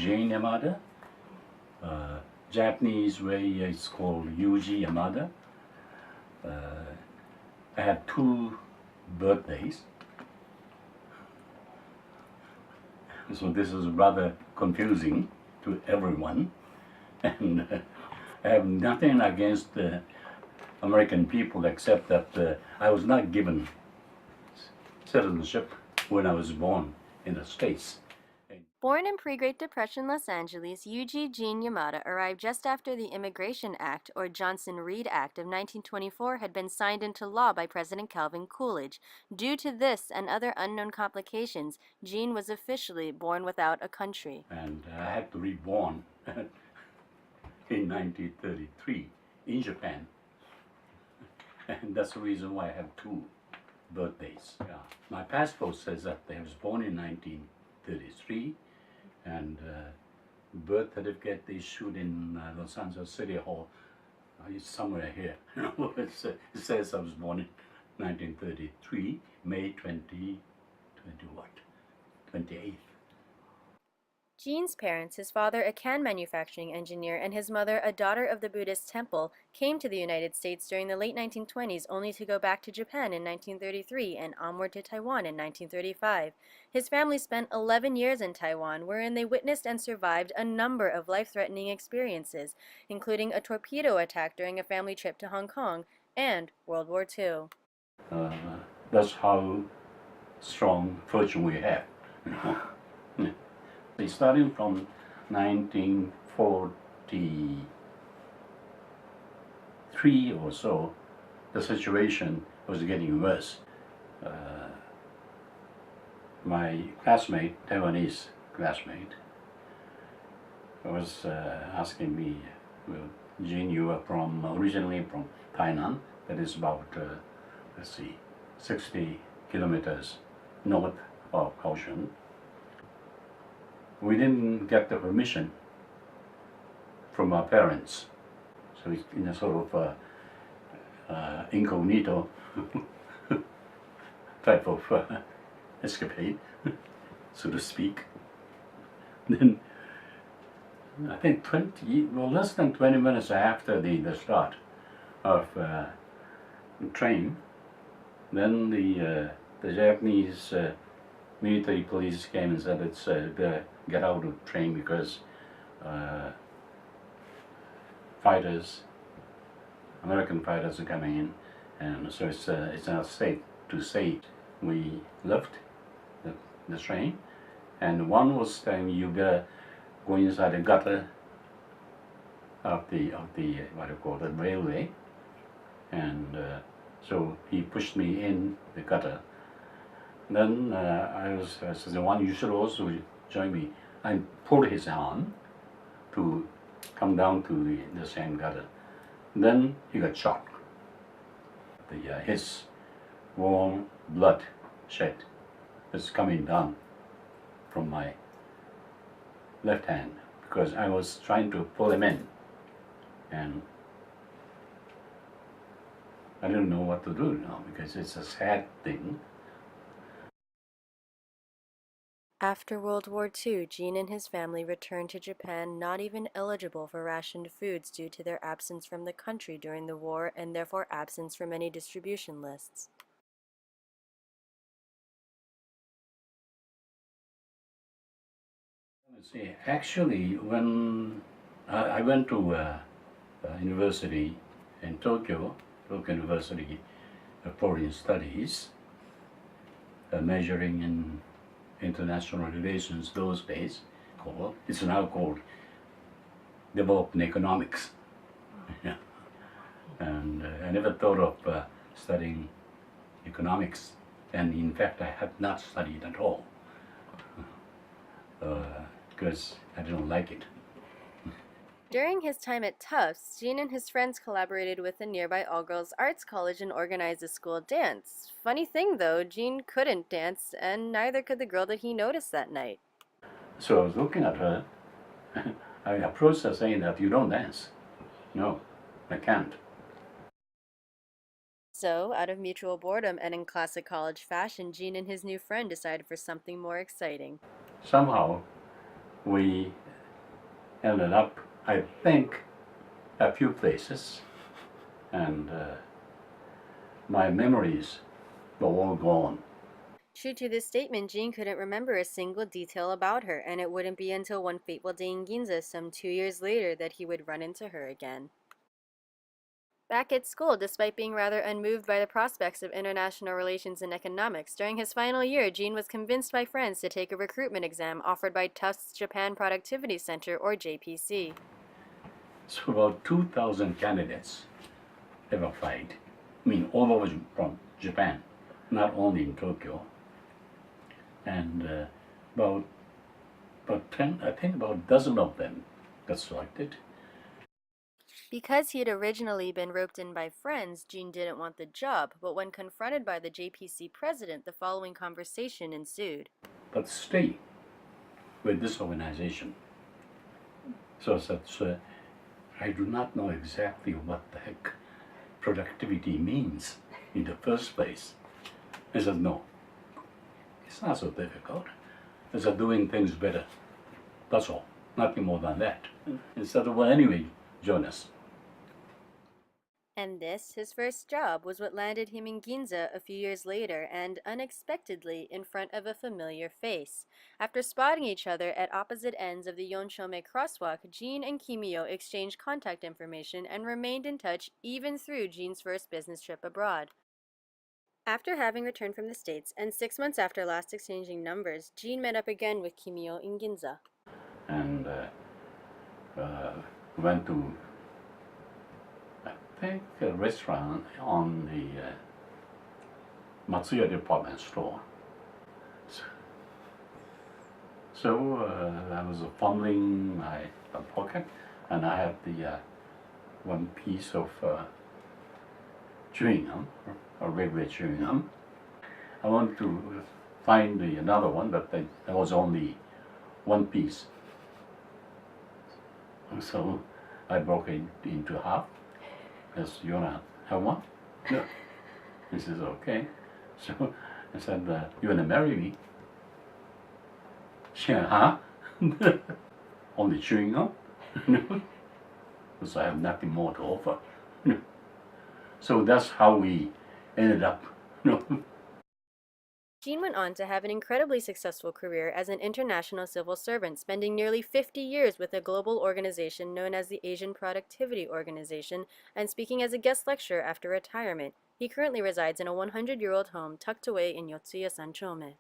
Gene Yamada. Japanese way it's called Yuji Yamada. I had 2 birthdays, so this is rather confusing to everyone. And I have nothing against American people except that I was not given citizenship when I was born in the States. Born in pre-Great Depression Los Angeles, Yuji Gene Yamada arrived just after the Immigration Act, or Johnson-Reed Act, of 1924 had been signed into law by President Calvin Coolidge. Due to this and other unknown complications, Gene was officially born without a country. And I had to reborn in 1933 in Japan. And that's the reason why I have 2 birthdays. Yeah. My passport says that I was born in 1933, and birth certificate issued in Los Angeles City Hall. It's somewhere here. It says I was born in 1933, May 28th. Gene's parents, his father a can manufacturing engineer and his mother a daughter of the Buddhist temple, came to the United States during the late 1920s only to go back to Japan in 1933 and onward to Taiwan in 1935. His family spent 11 years in Taiwan, wherein they witnessed and survived a number of life-threatening experiences, including a torpedo attack during a family trip to Hong Kong and World War II. That's how strong fortune we have. Starting from 1943 or so, the situation was getting worse. My classmate, Taiwanese classmate, was asking me, well, Gene, you are originally from Tainan, that is about, 60 kilometers north of Kaohsiung. We didn't get the permission from our parents, so it's in a sort of incognito type of escapade, so to speak. Then I think less than 20 minutes after the start of the train, then the Japanese military police came and said it's get out of the train because American fighters are coming in, and so it's not safe to say. We left the train, and one was saying you better go inside the gutter of the what do you call the railway, and so he pushed me in the gutter. Then I was the one, you should also join me. I pulled his arm to come down to the same gutter. Then he got shot. His warm blood shed is coming down from my left hand because I was trying to pull him in, and I didn't know what to do now because it's a sad thing. After World War II, Gene and his family returned to Japan not even eligible for rationed foods due to their absence from the country during the war and therefore absence from any distribution lists. See, actually, when I went to university in Tokyo University of Foreign Studies, majoring in international relations those days, it's now called development economics. Yeah. And I never thought of studying economics, and in fact I have not studied at all because I don't like it. During his time at Tufts, Gene and his friends collaborated with the nearby all-girls arts college and organized a school dance. Funny thing though, Gene couldn't dance, and neither could the girl that he noticed that night. So I was looking at her. I approached her saying that you don't dance. No, I can't. So, out of mutual boredom and in classic college fashion, Gene and his new friend decided for something more exciting. Somehow we ended up, I think, a few places, and my memories were all gone. True to this statement, Jean couldn't remember a single detail about her, and it wouldn't be until one fateful day in Ginza some 2 years later that he would run into her again. Back at school, despite being rather unmoved by the prospects of international relations and economics, during his final year, Jean was convinced by friends to take a recruitment exam offered by Tufts Japan Productivity Center, or JPC. So about 2,000 candidates have applied. I mean, all over from Japan, not only in Tokyo. And about 10, I think about a dozen of them got selected. Because he had originally been roped in by friends, Jean didn't want the job, but when confronted by the JPC president, the following conversation ensued. But stay with this organization. So I said, "Sir, I do not know exactly what the heck productivity means in the first place." He said, "No, it's not so difficult. It's doing things better. That's all. Nothing more than that." He said, "Well, anyway, join us." And this, his first job, was what landed him in Ginza a few years later and, unexpectedly, in front of a familiar face. After spotting each other at opposite ends of the Yonshome crosswalk, Jean and Kimiyo exchanged contact information and remained in touch even through Jean's first business trip abroad. After having returned from the States, and 6 months after last exchanging numbers, Jean met up again with Kimiyo in Ginza. And went to, I think, a restaurant on the Matsuya department store. So I was fumbling my pocket, and I had the one piece of chewing gum, a regular chewing gum. I wanted to find another one, but there was only one piece. So I broke it into half. Yes, you wanna have one? No. He says, okay. So I said, you wanna marry me? She said, huh? Only chewing gum? No. Because I have nothing more to offer. No. So that's how we ended up. No. Jean went on to have an incredibly successful career as an international civil servant, spending nearly 50 years with a global organization known as the Asian Productivity Organization and speaking as a guest lecturer after retirement. He currently resides in a 100-year-old home tucked away in Yotsuya Sanchome.